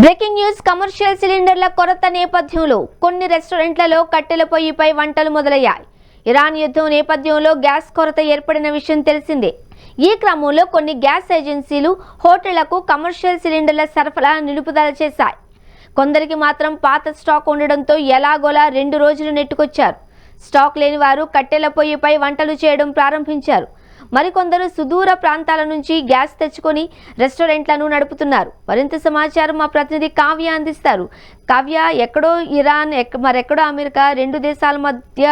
Breaking news. Commercial సిలిండర్ల కొరత నేపథ్యంలో కొన్ని రెస్టారెంట్లలో కట్టెల పొయ్యిపై వంటలు మొదలయ్యాయి. ఇరాన్ యుద్ధం నేపథ్యంలో గ్యాస్ కొరత ఏర్పడిన విషయం తెలిసిందే. ఈ క్రమంలో కొన్ని గ్యాస్ ఏజెన్సీలు హోటళ్లకు కమర్షియల్ సిలిండర్ల సరఫరా నిలుపుదల చేశాయి. కొందరికి మాత్రం పాత స్టాక్ ఉండడంతో ఎలాగోలా 2 రోజులు నెట్టుకొచ్చారు. స్టాక్ లేని వారు కట్టెల పొయ్యిపై వంటలు చేయడం ప్రారంభించారు. మరికొందరు సుదూర ప్రాంతాల నుంచి గ్యాస్ తెచ్చుకొని రెస్టారెంట్లను నడుపుతున్నారు. మరింత సమాచారం మా ప్రతినిధి కావ్య అందిస్తారు. కావ్య, ఎక్కడో ఇరాన్, మరెక్కడో అమెరికా, 2 దేశాల మధ్య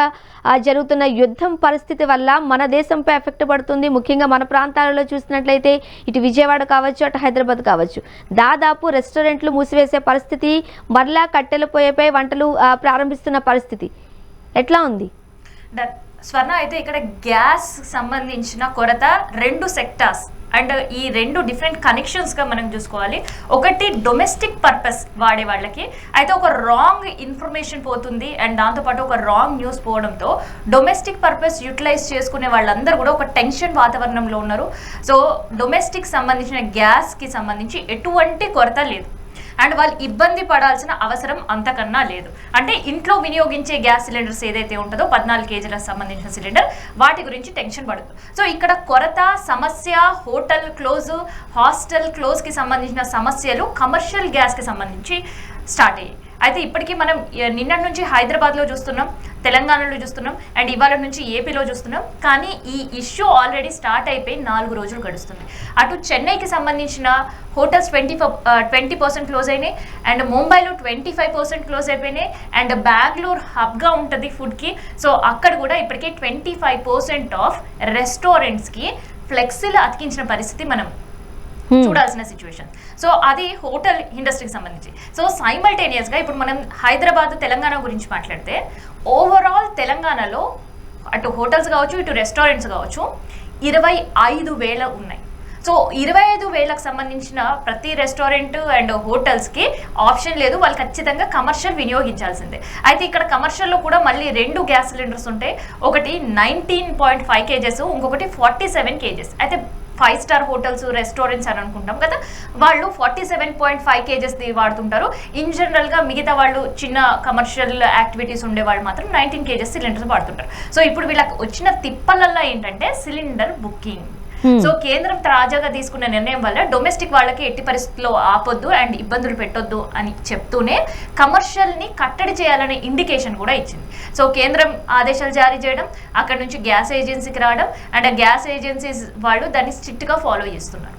జరుగుతున్న యుద్ధం పరిస్థితి వల్ల మన దేశంపై ఎఫెక్ట్ పడుతుంది. ముఖ్యంగా మన ప్రాంతాలలో చూసినట్లయితే ఇటు విజయవాడ కావచ్చు, అటు హైదరాబాద్ కావచ్చు, దాదాపు రెస్టారెంట్లు మూసివేసే పరిస్థితి, మరలా కట్టెల పొయ్యిపై వంటలు ప్రారంభిస్తున్న పరిస్థితి ఎట్లా ఉంది? స్వర్ణ, అయితే ఇక్కడ గ్యాస్ సంబంధించిన కొరత 2 సెక్టార్స్ అండ్ ఈ 2 డిఫరెంట్ కనెక్షన్స్గా మనం చూసుకోవాలి. ఒకటి డొమెస్టిక్ పర్పస్ వాడే వాళ్ళకి అయితే ఒక రాంగ్ ఇన్ఫర్మేషన్ పోతుంది అండ్ దాంతోపాటు ఒక రాంగ్ న్యూస్ పోవడంతో డొమెస్టిక్ పర్పస్ యూటిలైజ్ చేసుకునే వాళ్ళందరూ కూడా ఒక టెన్షన్ వాతావరణంలో ఉన్నారు. సో డొమెస్టిక్ సంబంధించిన గ్యాస్కి సంబంధించి ఎటువంటి కొరత లేదు అండ్ వాళ్ళు ఇబ్బంది పడాల్సిన అవసరం అంతకన్నా లేదు. అంటే ఇంట్లో వినియోగించే గ్యాస్ సిలిండర్స్ ఏదైతే ఉంటుందో 14 కేజీలకు సంబంధించిన సిలిండర్, వాటి గురించి టెన్షన్ పడదు. సో ఇక్కడ కొరత సమస్య హోటల్ క్లోజ్, హాస్టల్ క్లోజ్కి సంబంధించిన సమస్యలు కమర్షియల్ గ్యాస్కి సంబంధించి స్టార్ట్ అయ్యాయి. అయితే ఇప్పటికీ మనం నిన్నటి నుంచి హైదరాబాద్లో చూస్తున్నాం, తెలంగాణలో చూస్తున్నాం అండ్ ఇవాళ నుంచి ఏపీలో చూస్తున్నాం. కానీ ఈ ఇష్యూ ఆల్రెడీ స్టార్ట్ అయిపోయి 4 రోజులు గడుస్తుంది. అటు చెన్నైకి సంబంధించిన హోటల్స్ 20% క్లోజ్ అయినాయి అండ్ ముంబైలో 25% క్లోజ్ అయిపోయినాయి అండ్ బెంగళూరు హబ్గా ఉంటుంది ఫుడ్కి. సో అక్కడ కూడా ఇప్పటికే 25% ఆఫ్ రెస్టారెంట్స్కి ఫ్లెక్సీలు అతికించిన పరిస్థితి మనం చూడాల్సిన సిచ్యువేషన్. సో అది హోటల్ ఇండస్ట్రీకి సంబంధించి. సో సైమల్టేనియస్గా ఇప్పుడు మనం హైదరాబాద్, తెలంగాణ గురించి మాట్లాడితే ఓవరాల్ తెలంగాణలో అటు హోటల్స్ కావచ్చు, ఇటు రెస్టారెంట్స్ కావచ్చు 25,000 ఉన్నాయి. సో 25,000కు సంబంధించిన ప్రతి రెస్టారెంట్ అండ్ హోటల్స్కి ఆప్షన్ లేదు, వాళ్ళు ఖచ్చితంగా కమర్షియల్ వినియోగించాల్సిందే. అయితే ఇక్కడ కమర్షియల్లో కూడా మళ్ళీ 2 గ్యాస్ సిలిండర్స్ ఉంటాయి. ఒకటి 19.5 కేజెస్, ఇంకొకటి 47 కేజెస్. అయితే 5 స్టార్ హోటల్స్, రెస్టారెంట్స్ అని అనుకుంటాం కదా, వాళ్ళు 47.5 కేజెస్ది వాడుతుంటారు. ఇన్ జనరల్గా మిగతా వాళ్ళు చిన్న కమర్షియల్ యాక్టివిటీస్ ఉండే వాళ్ళు మాత్రం 19 కేజెస్ సిలిండర్స్ వాడుతుంటారు. సో ఇప్పుడు వీళ్ళకి వచ్చిన తిప్పలల్లో ఏంటంటే సిలిండర్ బుకింగ్. సో కేంద్రం తాజాగా తీసుకున్న నిర్ణయం వల్ల డొమెస్టిక్ వాళ్ళకి ఎట్టి పరిస్థితుల్లో ఆపొద్దు అండ్ ఇబ్బందులు పెట్టొద్దు అని చెప్తూనే కమర్షియల్ని కట్టడి చేయాలనే ఇండికేషన్ కూడా ఇచ్చింది. సో కేంద్రం ఆదేశాలు జారీ చేయడం, అక్కడ నుంచి గ్యాస్ ఏజెన్సీకి రావడం అండ్ ఆ గ్యాస్ ఏజెన్సీస్ వాళ్ళు దాన్ని స్ట్రిక్ట్గా ఫాలో చేస్తున్నారు.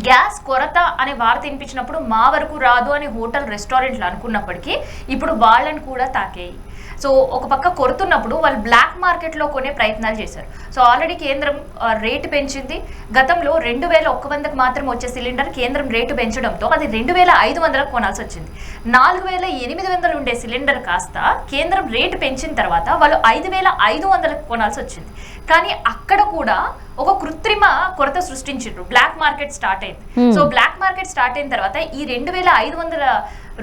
గ్యాస్ కొరత అనే వార్త వినిపించినప్పుడు మా వరకు రాదు అని హోటల్ రెస్టారెంట్లు అనుకున్నప్పటికీ ఇప్పుడు వాళ్ళని కూడా తాకేయి. సో ఒక పక్క కొడుతున్నప్పుడు వాళ్ళు బ్లాక్ మార్కెట్లో కొనే ప్రయత్నాలు చేశారు. సో ఆల్రెడీ కేంద్రం రేటు పెంచింది. గతంలో 2,100కు మాత్రం వచ్చే సిలిండర్ కేంద్రం రేటు పెంచడంతో అది 2,500కు కొనాల్సి వచ్చింది. 4,800 ఉండే సిలిండర్ కాస్త కేంద్రం రేటు పెంచిన తర్వాత వాళ్ళు 5,500కు కొనాల్సి వచ్చింది. కానీ అక్కడ కూడా ఒక కృత్రిమ కొరత సృష్టించారు. బ్లాక్ మార్కెట్ స్టార్ట్ అయింది. సో బ్లాక్ మార్కెట్ స్టార్ట్ అయిన తర్వాత ఈ 2,500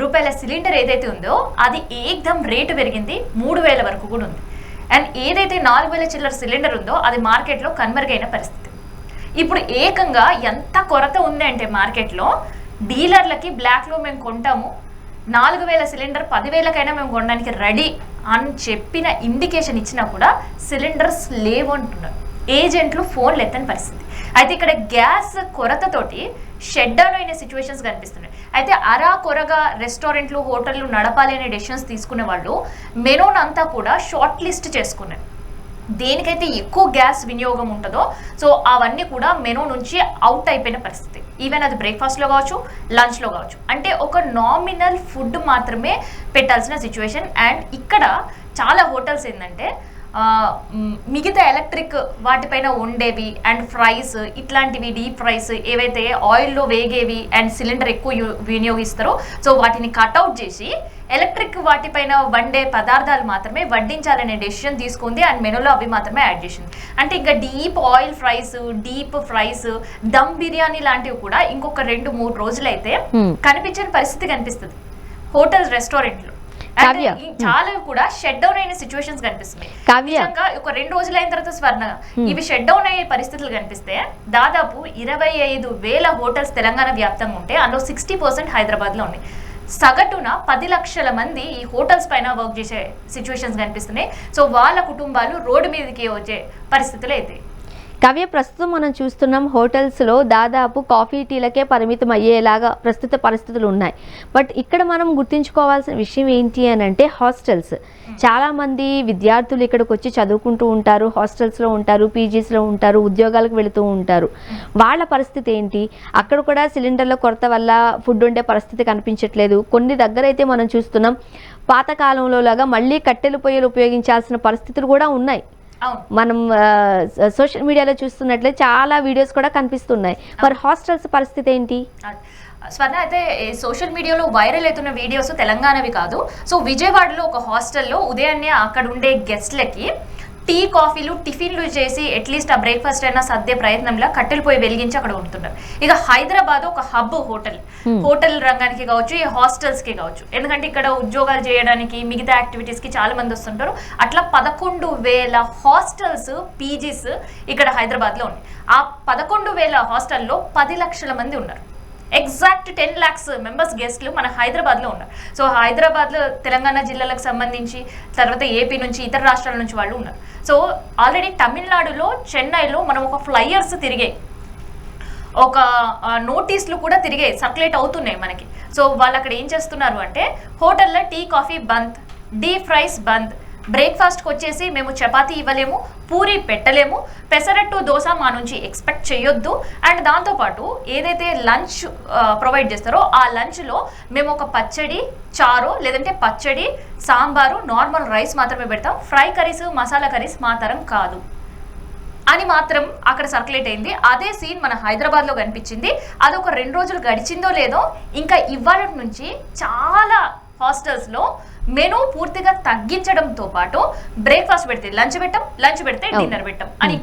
రూపాయల సిలిండర్ ఏదైతే ఉందో అది ఏకదం రేటు పెరిగింది, 3,000 వరకు కూడా ఉంది. అండ్ ఏదైతే 4,000 చిల్లర సిలిండర్ ఉందో అది మార్కెట్లో కన్వర్గైన పరిస్థితి. ఇప్పుడు ఏకంగా ఎంత కొరత ఉంది అంటే మార్కెట్లో డీలర్లకి బ్లాక్లో మేము కొంటాము, 4,000 సిలిండర్ 10,000కైనా మేము కొనడానికి రెడీ అని చెప్పిన ఇండికేషన్ ఇచ్చినా కూడా సిలిండర్స్ లేవు అంటున్నారు. ఏజెంట్లు ఫోన్లు ఎత్తని పరిస్థితి. అయితే ఇక్కడ గ్యాస్ కొరతతోటి షట్ డౌన్ అయిన సిచ్యువేషన్స్ కనిపిస్తున్నాయి. అయితే అరా కొరగా రెస్టారెంట్లు, హోటళ్ళు నడపాలి అనే డెసిషన్స్ తీసుకునే వాళ్ళు మెనూన్ అంతా కూడా షార్ట్ లిస్ట్ చేసుకున్నారు. దేనికైతే ఎక్కువ గ్యాస్ వినియోగం ఉంటుందో సో అవన్నీ కూడా మెనూ నుంచి అవుట్ అయిపోయిన పరిస్థితి. ఈవెన్ అది బ్రేక్ఫాస్ట్లో కావచ్చు, లంచ్లో కావచ్చు. అంటే ఒక నామినల్ ఫుడ్ మాత్రమే పెట్టాల్సిన సిచ్యువేషన్. అండ్ ఇక్కడ చాలా హోటల్స్ ఏంటంటే మిగతా ఎలక్ట్రిక్ వాటిపైన ఉండేవి అండ్ ఫ్రైస్ ఇట్లాంటివి, డీప్ ఫ్రైస్ ఏవైతే ఆయిల్లో వేగేవి అండ్ సిలిండర్ ఎక్కువ వినియోగిస్తారో సో వాటిని కట్అవుట్ చేసి ఎలక్ట్రిక్ వాటిపైన వండే పదార్థాలు మాత్రమే వడ్డించాలనే డెసిషన్ తీసుకుంది అండ్ మెనూలో అవి మాత్రమే యాడ్ చేసింది. అంటే ఇంకా deep oil fries, deep fries, dum biryani లాంటివి కూడా ఇంకొక 2-3 రోజులైతే కనిపించని పరిస్థితి కనిపిస్తుంది హోటల్స్, రెస్టారెంట్లు. కావ్య. చాలా కూడా షట్ డౌన్ అయిన సిచ్యువేషన్స్ కనిపిస్తున్నాయి. కావ్య. నిజంగా ఒక 2 రోజులు అయిన తర్వాత స్వర్ణ ఇవి షట్ డౌన్ అయ్యే పరిస్థితులు కనిపిస్తే దాదాపు 25,000 హోటల్స్ తెలంగాణ వ్యాప్తంగా ఉంటే అందులో 60% హైదరాబాద్ లో ఉన్నాయి. సగటున 10 లక్షల మంది ఈ హోటల్స్ పైన వర్క్ చేసే సిచ్యువేషన్స్ కనిపిస్తున్నాయి. సో వాళ్ళ కుటుంబాలు రోడ్డు మీదకి వచ్చే పరిస్థితులు అయితే కావ్య, ప్రస్తుతం మనం చూస్తున్నాం హోటల్స్లో దాదాపు కాఫీ టీలకే పరిమితం అయ్యేలాగా ప్రస్తుత పరిస్థితులు ఉన్నాయి. బట్ ఇక్కడ మనం గుర్తుంచుకోవాల్సిన విషయం ఏంటి అని అంటే హాస్టల్స్. చాలామంది విద్యార్థులు ఇక్కడికి వచ్చి చదువుకుంటూ ఉంటారు, హాస్టల్స్లో ఉంటారు, పీజీస్లో ఉంటారు, ఉద్యోగాలకు వెళుతూ ఉంటారు. వాళ్ళ పరిస్థితి ఏంటి? అక్కడ కూడా సిలిండర్ల కొరత వల్ల ఫుడ్ ఉండే పరిస్థితి కనిపించట్లేదు. కొన్ని దగ్గర అయితే మనం చూస్తున్నాం పాతకాలంలో లాగా మళ్ళీ కట్టెల పొయ్యిలు ఉపయోగించాల్సిన పరిస్థితులు కూడా ఉన్నాయి. మనం సోషల్ మీడియాలో చూస్తున్నట్లే చాలా వీడియోస్ కూడా కనిపిస్తున్నాయి. మరి హాస్టల్స్ పరిస్థితి ఏంటి? స్వర్ణ, అయితే సోషల్ మీడియాలో వైరల్ అవుతున్న వీడియోస్ తెలంగాణవి కాదు. సో విజయవాడలో ఒక హాస్టల్లో ఉదయాన్నే అక్కడ ఉండే గెస్ట్లకి టీ కాఫీలు టిఫిన్లు చేసి అట్లీస్ట్ ఆ బ్రేక్ఫాస్ట్ అయినా సర్దే ప్రయత్నంలో కట్టెలు పోయి వెలిగించి అక్కడ ఉంటున్నారు. ఇక హైదరాబాద్ ఒక హబ్ హోటల్ రంగానికి కావచ్చు, ఈ హాస్టల్స్ కి కావచ్చు. ఎందుకంటే ఇక్కడ ఉద్యోగాలు చేయడానికి మిగతా యాక్టివిటీస్ కి చాలా మంది వస్తుంటారు. అట్లా 11,000 హాస్టల్స్, పీజీస్ ఇక్కడ హైదరాబాద్ లో ఉన్నాయి. ఆ 11,000 హాస్టల్లో 10 లక్షల మంది ఉన్నారు. ఎగ్జాక్ట్ 10 lakhs మెంబర్స్ గెస్ట్లు మన హైదరాబాద్లో ఉన్నారు. సో హైదరాబాద్లో తెలంగాణ జిల్లాలకు సంబంధించి, తర్వాత ఏపీ నుంచి, ఇతర రాష్ట్రాల నుంచి వాళ్ళు ఉన్నారు. సో ఆల్రెడీ తమిళనాడులో, చెన్నైలో మనం ఒక ఫ్లైయర్స్ తిరిగాయి, ఒక నోటీసులు కూడా తిరిగాయి, సర్క్యులేట్ అవుతున్నాయి మనకి. సో వాళ్ళు అక్కడ ఏం చేస్తున్నారు అంటే హోటల్లో టీ కాఫీ బంద్, డీప్ ఫ్రైస్ బంద్, బ్రేక్ఫాస్ట్కి వచ్చేసి మేము చపాతీ ఇవ్వలేము, పూరి పెట్టలేము, పెసరట్టు, దోశ మా నుంచి ఎక్స్పెక్ట్ చేయొద్దు. అండ్ దాంతోపాటు ఏదైతే లంచ్ ప్రొవైడ్ చేస్తారో ఆ లంచ్లో మేము ఒక పచ్చడి, చారు, లేదంటే పచ్చడి, సాంబారు, నార్మల్ రైస్ మాత్రమే పెడతాం, ఫ్రై కర్రీస్, మసాలా కర్రీస్ మా తరం కాదు అని మాత్రం అక్కడ సర్క్యులేట్ అయింది. అదే సీన్ మన హైదరాబాద్లో కనిపించింది. అదొక 2 రోజులు గడిచిందో లేదో ఇంకా ఇవాళ నుంచి చాలా హాస్టల్స్లో మెనూ పూర్తిగా తగ్గించడంతో పాటు బ్రేక్ఫాస్ట్ పెడితే లంచ్ పెడితే డిన్నర్ పెట్టాం అని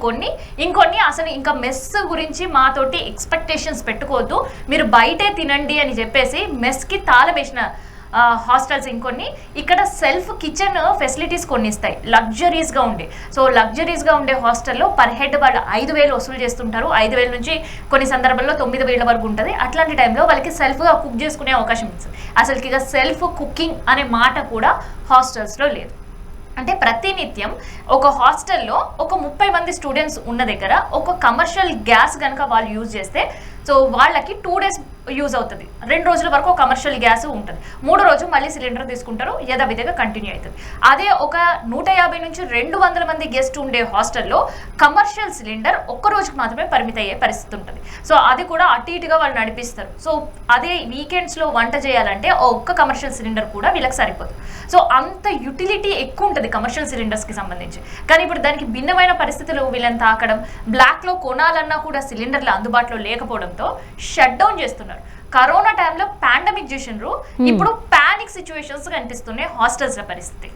ఇంకొన్ని అసలు ఇంకా మెస్ గురించి మాతోటి ఎక్స్పెక్టేషన్స్ పెట్టుకోవద్దు, మీరు బయటే తినండి అని చెప్పేసి మెస్కి తాళం వేసిన హాస్టల్స్ ఇంకొన్ని. ఇక్కడ సెల్ఫ్ కిచెన్ ఫెసిలిటీస్ కొన్ని ఇస్తాయి లగ్జరీస్గా ఉండే. సో లగ్జరీస్గా ఉండే హాస్టల్లో పర్ హెడ్ వాళ్ళు 5,000 వసూలు చేస్తుంటారు. 5,000 నుంచి కొన్ని సందర్భాల్లో 9,000 వరకు ఉంటుంది. అట్లాంటి టైంలో వాళ్ళకి సెల్ఫ్గా కుక్ చేసుకునే అవకాశం ఇస్తుంది. అసలుకి ఇక సెల్ఫ్ కుకింగ్ అనే మాట కూడా హాస్టల్స్లో లేదు. అంటే ప్రతినిత్యం ఒక హాస్టల్లో ఒక 30 మంది స్టూడెంట్స్ ఉన్న దగ్గర ఒక కమర్షియల్ గ్యాస్ కనుక వాళ్ళు యూజ్ చేస్తే సో వాళ్ళకి 2 days యూజ్ అవుతుంది. 2 రోజుల వరకు కమర్షియల్ గ్యాస్ ఉంటుంది. 3వ రోజు మళ్ళీ సిలిండర్ తీసుకుంటారు, యథావిధిగా కంటిన్యూ అవుతుంది. అదే ఒక 150 నుంచి 200 మంది గెస్ట్ ఉండే హాస్టల్లో కమర్షియల్ సిలిండర్ ఒక్క రోజుకి మాత్రమే పరిమితం అయ్యే పరిస్థితి ఉంటుంది. సో అది కూడా అటు ఇటుగా వాళ్ళు నడిపిస్తారు. సో అదే వీకెండ్స్లో వంట చేయాలంటే ఒక్క కమర్షియల్ సిలిండర్ కూడా వీళ్ళకి సరిపోదు. సో అంత యూటిలిటీ ఎక్కువ ఉంటుంది కమర్షియల్ సిలిండర్స్కి సంబంధించి. కానీ ఇప్పుడు దానికి భిన్నమైన పరిస్థితులు వీళ్ళని తాకడం, బ్లాక్లో కొనాలన్నా కూడా సిలిండర్లు అందుబాటులో లేకపోవడంతో షట్ డౌన్ చేస్తున్నారు. కరోనా టైంలో పాండమిక్ చేసినారు, ఇప్పుడు పానిక్ సిచ్యువేషన్స్ కనిపిస్తున్నాయి హాస్టల్స్ల పరిస్థితి.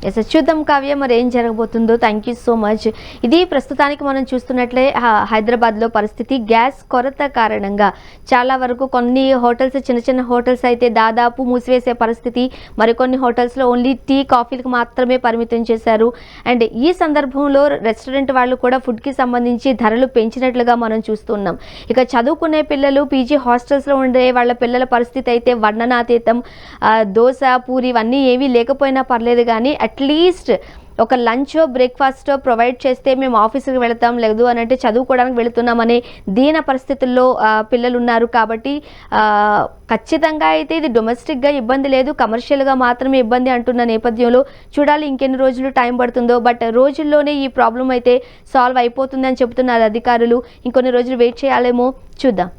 ఎస్, చూద్దాం కావ్య మరి ఏం జరగబోతుందో. Thank you so much. ఇది ప్రస్తుతానికి మనం చూస్తున్నట్లే హైదరాబాద్లో పరిస్థితి. గ్యాస్ కొరత కారణంగా చాలా వరకు కొన్ని హోటల్స్, చిన్న చిన్న హోటల్స్ అయితే దాదాపు మూసివేసే పరిస్థితి, మరికొన్ని హోటల్స్లో ఓన్లీ టీ కాఫీలకు మాత్రమే పరిమితం చేశారు. అండ్ ఈ సందర్భంలో రెస్టారెంట్ వాళ్ళు కూడా ఫుడ్కి సంబంధించి ధరలు పెంచినట్లుగా మనం చూస్తున్నాం. ఇక చదువుకునే పిల్లలు, పీజీ హాస్టల్స్లో ఉండే వాళ్ళ పిల్లల పరిస్థితి అయితే వర్ణనాతీతం. దోశ, పూరి ఇవన్నీ ఏవీ లేకపోయినా పర్లేదు, కానీ అట్లీస్ట్ ఒక లంచో బ్రేక్ఫాస్టో ప్రొవైడ్ చేస్తే మేము ఆఫీస్కి వెళతాం, లేదు అని అంటే చదువుకోవడానికి వెళుతున్నామనే దీన పరిస్థితుల్లో పిల్లలు ఉన్నారు. కాబట్టి ఖచ్చితంగా అయితే ఇది డొమెస్టిక్గా ఇబ్బంది లేదు, కమర్షియల్గా మాత్రమే ఇబ్బంది అంటున్న నేపథ్యంలో చూడాలి ఇంకెన్ని రోజులు టైం పడుతుందో. బట్ రోజుల్లోనే ఈ ప్రాబ్లం అయితే సాల్వ్ అయిపోతుందని చెబుతున్నారు అధికారులు. ఇంకొన్ని రోజులు వెయిట్ చేయాలేమో, చూద్దాం.